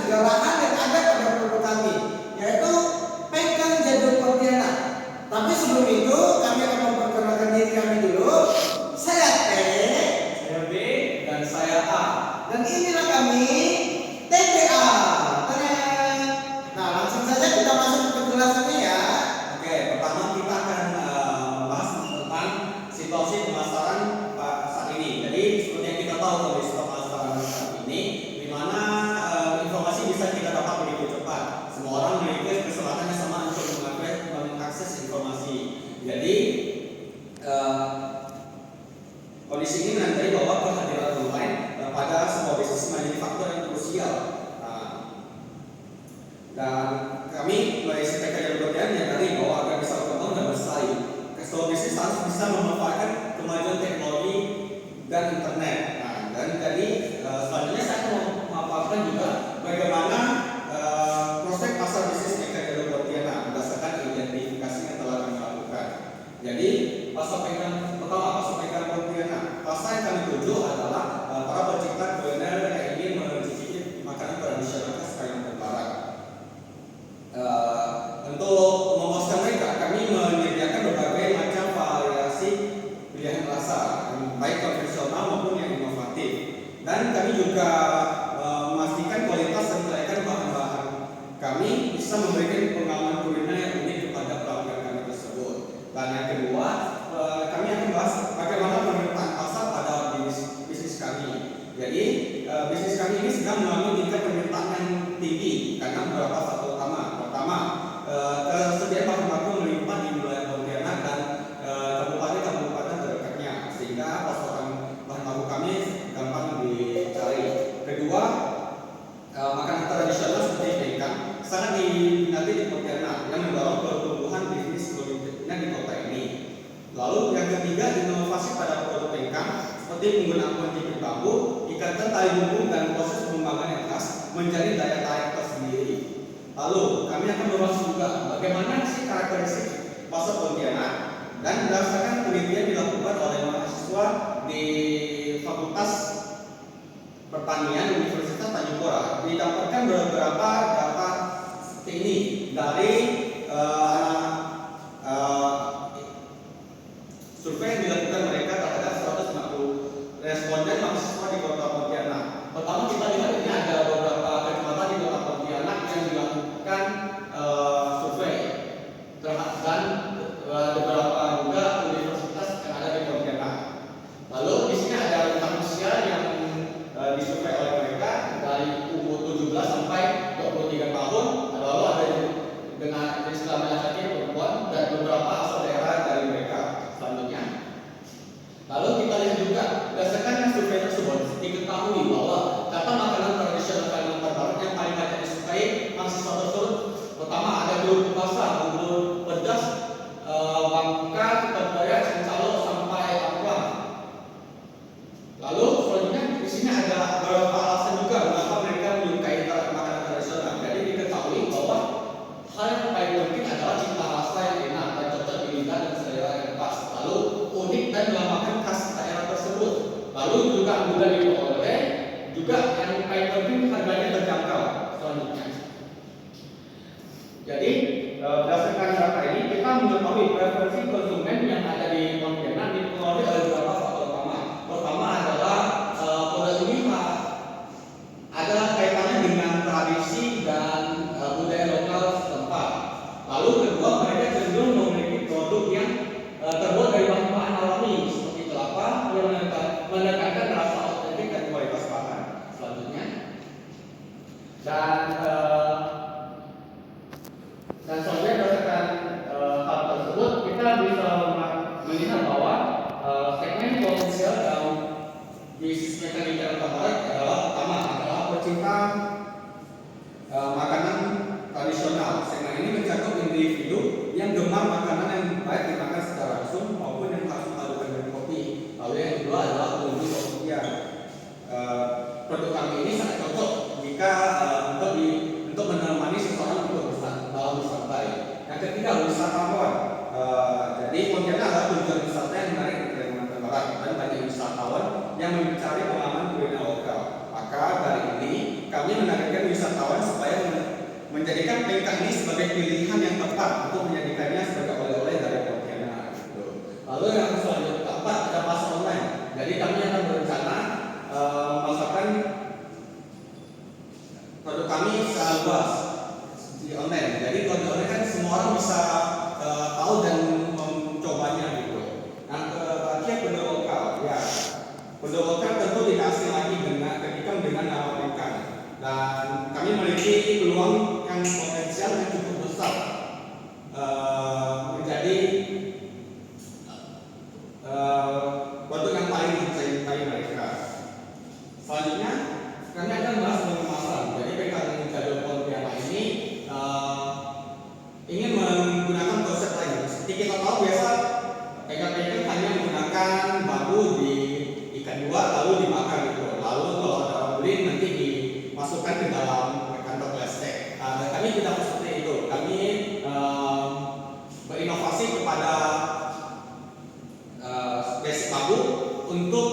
kegalahan yang ada pada produk kami, yaitu Pengkang Jadul Pontianak. Tapi sebelum itu kami akan memperkenalkan diri kami dulu. Saya T, Saya B, dan saya A. dan inilah kami TPA. Nah, langsung saja kita masuk ke penjelasannya ya. Oke, pertama kita akan membahas tentang situasi pemasaran saat ini. Jadi seperti yang kita tahu kondisi pemasaran saat ini, di mana informasi bisa kita dapat begitu cepat. Semua orang memiliki kesempatan yang sama untuk mengakses informasi. Jadi kondisi ini menandai bahwa kehadiran online pada sebuah bisnis menjadi faktor yang krusial. Dan kami dari STK Jadul Pontianak menyadari bahwa agar bisa berkembang dan bersaing, sebuah bisnis harus bisa memanfaatkan kemajuan teknologi dan internet. Dan jadi selanjutnya saya akan memaparkan juga bagaimana prospek pasar bisnis STK Jadul Pontianak berdasarkan identifikasi yang telah kami lakukan. Jadi pasar Pengkang Pontianak, pasar yang kami tuju adalah para pecinta kuliner yang ingin mencicipi makanan tradisional khas Kalimantan Barat. Untuk memuaskan mereka, kami menyediakan berbagai macam variasi pilihan rasa, baik konvensional maupun yang inovatif. Dan kami juga memastikan kualitas dan kelayakan bahan-bahan kami bisa memberikan pengalaman kuliner yang unik kepada pelanggan kami tersebut. Dan yang kedua, kami akan bahas bagaimana pemetaan pasar pada bisnis kami. Jadi bisnis kami ini sedang mengalami tingkat permintaan yang tinggi karena beberapa faktor utama. Pertama, ketersediaan bahan baku melimpah di wilayah Pontianak dan kabupaten-kabupaten terdekatnya, sehingga pasokan bahan baku kami gampang dicari. Kedua, makanan tradisional seperti pengkang sangat diminati di Pontianak yang mendorong pertumbuhan bisnis kuliner di kota ini. Lalu yang ketiga, inovasi pada produk pengkang seperti penggunaan kunci bambu, ikatan tali bumbu dan proses pengembangan yang khas menjadi daya tarik tersendiri. Lalu kami akan membahas juga bagaimana sih karakteristik pasar Pontianak dan berdasarkan penelitian dilakukan oleh mahasiswa di Fakultas Pertanian Universitas Tanjung Pura. Didapatkan beberapa data seperti ini dari survei yang dilakukan mereka terhadap 150 responden mahasiswa di Kota Pontianak. Pertama kita lihat ini ada beberapa kecamatan di Kota Pontianak yang dilakukan survei dan beberapa juga universitas yang ada di Pontianak. Lalu di sini ada rentang usia yang disurvei oleh mereka dari umur 17 sampai 23 tahun. Lalu ada dengan Islam laki-laki perempuan dan beberapa asal daerah dari mereka. Selanjutnya, lalu kita lihat juga berdasarkan survei tersebut diketahui bahwa kata makanan tradisional Kalimantan Barat yang paling banyak disukai mahasiswa tersebut pertama ada bubur basah, bubur pedas, bangka, kebaya, cincalo sampai angklung. Lalu selanjutnya di sini ada beberapa alasan juga mengapa mereka menyukai makanan tradisional. Jadi diketahui bahwa hal yang paling penting adalah cita rasa yang enak dan cocok di lidah dan selera yang pas. Lalu unik dan melambangkan khas daerah tersebut. Lalu juga mudah diperoleh, juga yang paling penting harganya terjangkau. Selanjutnya, jadi berdasarkan data ini kita mengetahui preferensi konsumen yang ada di Pontianak dipengaruhi oleh beberapa faktor utama. Pertama adalah produk ini ada kaitannya dengan tradisi dan budaya lokal setempat. Lalu kedua, mereka cenderung memiliki produk yang terbuat dari bahan-bahan alami seperti kelapa yang menekankan rasa otentik dan kualitas bahan. Selanjutnya, dan selanjutnya berdasarkan hal tersebut kita bisa melihat bahwa segmen potensial dalam bisnis mekanik Kalimantan Barat adalah pertama adalah pecinta makanan tradisional. Segmen ini mencakup individu yang gemar makanan yang baik dimakan secara langsung maupun yang harus dipadukan dengan kopi. Lalu yang kedua adalah pengunjung kopiah. Produk kami ini sangat cocok jika untuk menemani seseorang untuk bersantai. Yang ketiga, wisatawan. Jadi Pontianak adalah tujuan wisata yang menarik di Kalimantan Barat dan banyak wisatawan yang mencari pengalaman kuliner lokal. Maka dari ini kami menargetkan wisatawan supaya menjadikan pengkang ini sebagai pilihan yang tepat untuk menjadikannya sebagai oleh-oleh dari Pontianak. Gitu. Lalu yang selanjutnya keempat ada pasar online. Jadi kami akan berencana memasarkan produk kami secara luas di online. Jadi kalau di online kan semua orang bisa tahu dan mencobanya gitu. Nah, terakhir produk lokal, ya. Produk lokal tentu tidak asing lagi dengan nama pengkang. Dan kami memiliki peluang yang potensial yang cukup besar menjadi produk yang paling dicintai mereka. Selanjutnya kami akan bahas mengenai pemasaran. Jadi pengkang Jadul Pontianak ini ingin menggunakan konsep lain. Seperti kita tahu biasa pengkang hanya menggunakan bambu diikat dua lalu dibakar gitu. Lalu kalau ada orang beli nanti dimasukkan ke dalam kantong plastik. Kami tidak seperti itu. Kami berinovasi kepada basic bambu untuk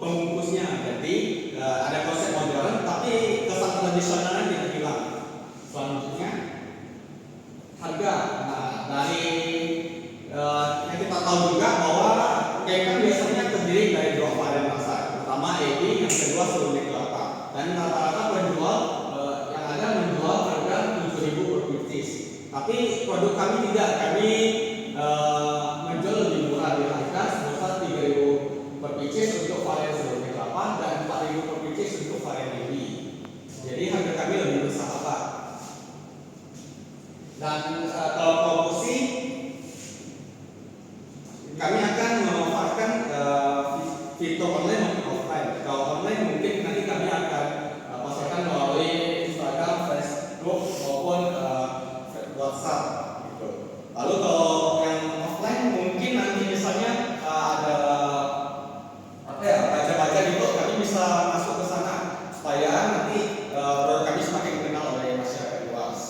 pembungkusnya. Jadi ada konsep modern tapi kesan tradisionalnya tidak hilang. Selanjutnya harga. Nah, dari yang kita tahu juga bahwa pengkang biasanya terdiri dari dua varian rasa. Pertama AB, yang kedua serunding kelapa. Dan rata-rata penjual yang ada menjual harga 7.000 per piece. Tapi produk kami tidak. Kami menjual lebih murah di harga sebesar 3.000 per piece untuk varian serunding kelapa dan 4.000 per piece untuk varian AB. Jadi harga kami lebih bersahabat. Dan kalau promosi kami akan memanfaatkan fitur online maupun offline. Kalau online mungkin nanti kami akan pasarkan melalui Instagram, Facebook maupun WhatsApp gitu. Lalu kalau yang offline mungkin nanti misalnya ada baca-baca gitu, kami bisa masuk ke sana supaya nanti produk kami semakin dikenal oleh masyarakat luas.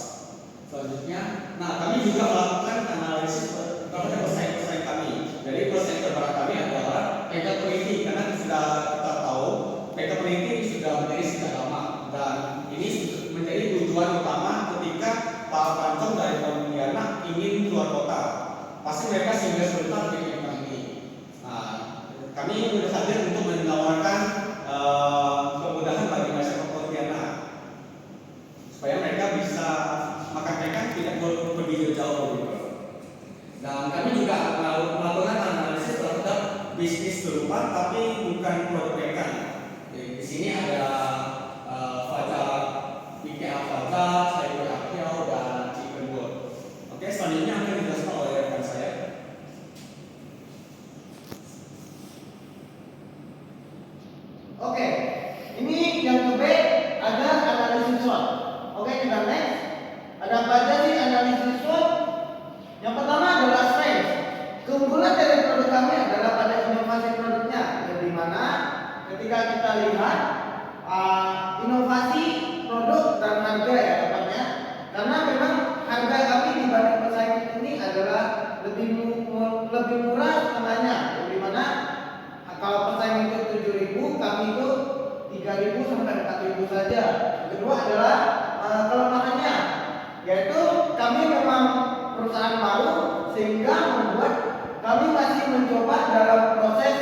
Selanjutnya, nah kami juga melakukan analisis terhadap pesaing kami. Jadi pesaing terberat kami adalah pengkang perinti, karena sudah kita tahu pengkang perinti sudah berdiri sejak lama dan ini menjadi tujuan utama ketika para pelancong dari Pontianak ingin keluar kota. Pasti mereka singgah sebentar di pengkang ini. Nah, kami hadir untuk menawarkan kemudahan bagi masyarakat Pontianak supaya mereka bisa makan pengkang tidak pergi jauh gitu. Dan kami juga melakukan analisis terhadap bisnis serupa tapi bukan produk pengkang. Di sini ada fajar IKEA Fajar, Cyber Akio dan Chicken World. Oke, selanjutnya akan dijelaskan oleh rekan saya. Oke, ini yang ke B ada analisis SWOT. Oke, kita next. Ada apa aja sih analisis SWOT? Yang pertama adalah strength. Keunggulan dari produk kami adalah pada inovasi produknya, di mana ketika kita lihat inovasi produk dan harga ya tepatnya, karena memang harga kami dibanding pesaing ini adalah lebih murah setengahnya, di mana kalau pesaing itu 7.000, kami itu 3.000 sampai 4.000 saja. Kedua adalah kelemahannya, yaitu kami memang perusahaan baru sehingga membuat kami masih mencoba dalam proses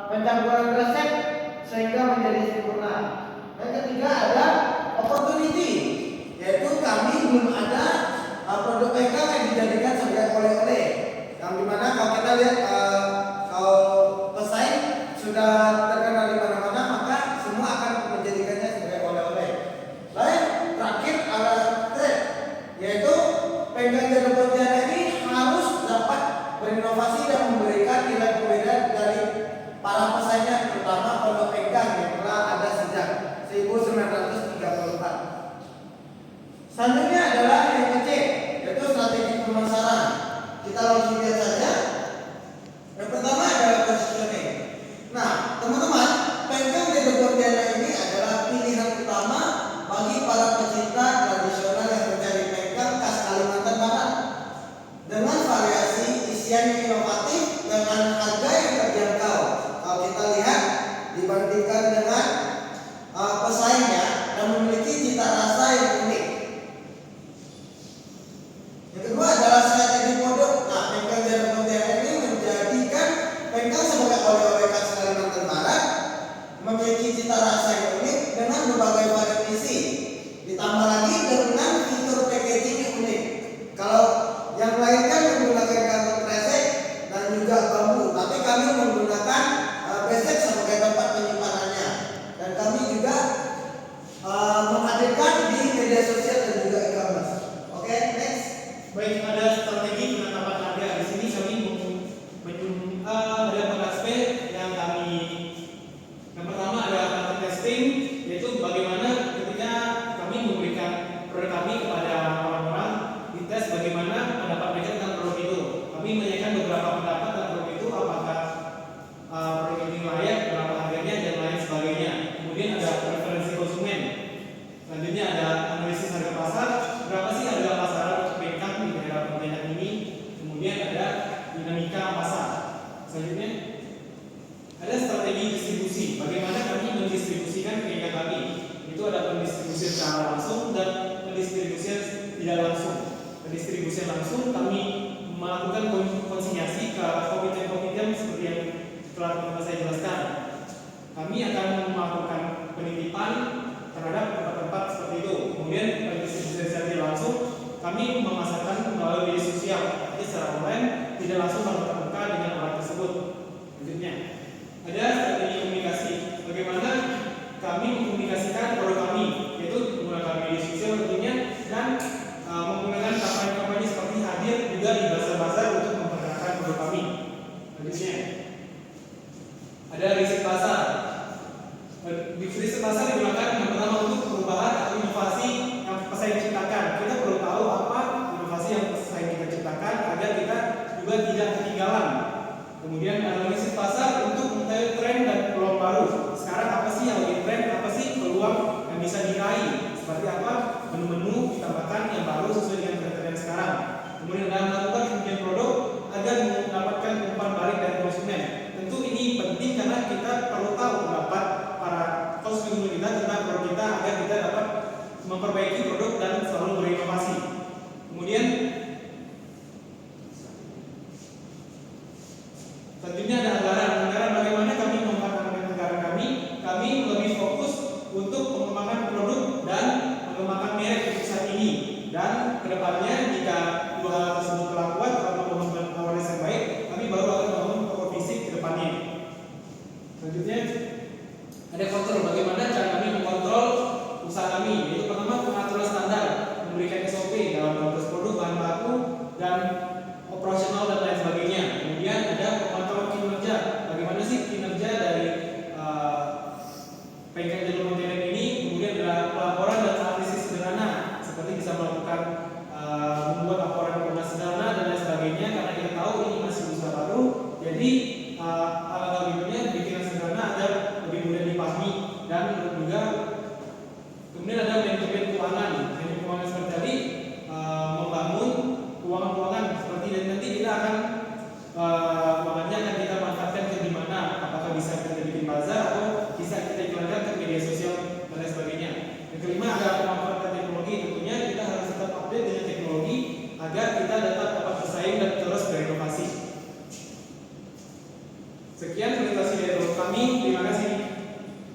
pencampuran resep sehingga menjadi sempurna. Yang ketiga ada opportunity, yaitu kami belum ada produk pengkang yang dijadikan sebagai oleh-oleh. Yang dimana kalau kita lihat kalau pesaing sudah terkenal di mana-mana, maka semua akan menjadikannya sebagai oleh-oleh. Lain terakhir adalah trade, yaitu pengkang Jadul Pontianak ini harus dapat berinovasi dan memberikan nilai pembeda dari para pesaingnya, terutama produk pengkang yang telah ada sejak 1934. Selanjutnya adalah yang kecil, yaitu strategi pemasaran. Kita langsung lihat saja. Yang pertama adalah positioning. Nah, teman-teman, pengkang Jadul Pontianak ini adalah pilihan utama bagi para pecinta tradisional yang mencari pengkang khas Kalimantan Barat dengan variasi isian yang inovatif dengan harga yang terjangkau. Kalau kita lihat dibandingkan dengan pesaingnya, dan memiliki cita rasa yang unik. Yang kedua adalah strategi produk. Nah, bengkel Jalan Pontianak ini menjadikan bengkel sebagai oleh-oleh khas Kalimantan Barat, memiliki cita rasa yang unik dengan berbagai varian isi. Ditambah lagi dengan fitur packaging yang unik. Kalau yang lain kan menggunakan kantong kresek dan juga bambu, tapi kami menggunakan besek sebagai tempat penyimpanannya. Dan kami juga menghadirkan di media sosial dan juga e-commerce. Oke, next. Baik, ada strategi penetapan harga. Di sini kami ada beberapa aspek yang kami. Yang pertama ada market testing, yaitu bagaimana ketika kami memberikan produk kami kepada orang-orang, dites bagaimana pendapat mereka tentang produk itu. Kami menanyakan beberapa pendapat tentang produk itu, apakah produk ini layak, berapa harganya, dan lain sebagainya. Kemudian ada preferensi konsumen. Selanjutnya ada analisis harga pasar, berapa sih harga pasaran untuk bengkel di daerah Pontianak ini. Kemudian ada dinamika pasar. Selanjutnya ada strategi distribusi, bagaimana kami mendistribusikan bengkel kami. Itu ada pendistribusian secara langsung dan pendistribusian tidak langsung. Pendistribusian langsung kami melakukan konsinyasi ke komite-komite seperti yang telah saya jelaskan. Kami akan melakukan penitipan terhadap tempat-tempat seperti itu. Kemudian pendistribusian secara tidak langsung kami memasarkan melalui media sosial, jadi secara online, tidak langsung bertatap muka dengan orang tersebut. Selanjutnya ada strategi komunikasi, bagaimana kami mengkomunikasikan produk kami, yaitu menggunakan media sosial tentunya dan menggunakan kampanye-kampanye seperti hadir juga di bazar-bazar untuk memperkenalkan produk kami. Selanjutnya ada riset pasar. Di riset pasar digunakan yang pertama untuk perubahan atau inovasi yang pesaing ciptakan. Kita perlu tahu apa inovasi yang pesaing kita ciptakan agar kita juga tidak ketinggalan. Kemudian analisis pasar untuk mengetahui tren dan peluang baru. Sekarang apa sih yang lagi tren, apa sih peluang yang bisa diraih, seperti apa menu-menu ditambahkan yang baru sesuai dengan tren sekarang. Kemudian dalam melakukan pengembangan produk agar mendapatkan umpan balik dari konsumen. Tentu ini penting karena kita perlu tahu pendapat para konsumen kita tentang produk kita agar kita dapat memperbaiki produk dan selalu berinovasi. Kemudian tentunya ada anggaran bagaimana kami mengembangkan anggaran kami lebih fokus untuk pengembangan produk dan mengembangkan merek untuk saat ini. Dan kedepannya jika dua hal tersebut telah kuat atau membangun awareness yang baik, kami baru akan membangun toko fisik ke depannya. Selanjutnya ada kontrol, bagaimana cara kami mengontrol usaha kami. Yaitu pertama pengaturan standar, memberikan SOP dalam proses produk, bahan baku, dan operasional dan lain sebagainya. Kemudian ada pemantauan kinerja, bagaimana sih kinerja dari bengkel Jalan Pontianak ini. Kemudian ada pelaporan dan analisis sederhana, seperti bisa melakukan membuat laporan keuangan sederhana dan lain sebagainya, karena kita tahu ini masih usaha baru. Jadi hal-hal berikutnya bikin sederhana agar lebih mudah dipahami. Dan juga kemudian ada manajemen keuangan. Manajemen keuangan seperti tadi membangun keuangan seperti nanti kita akan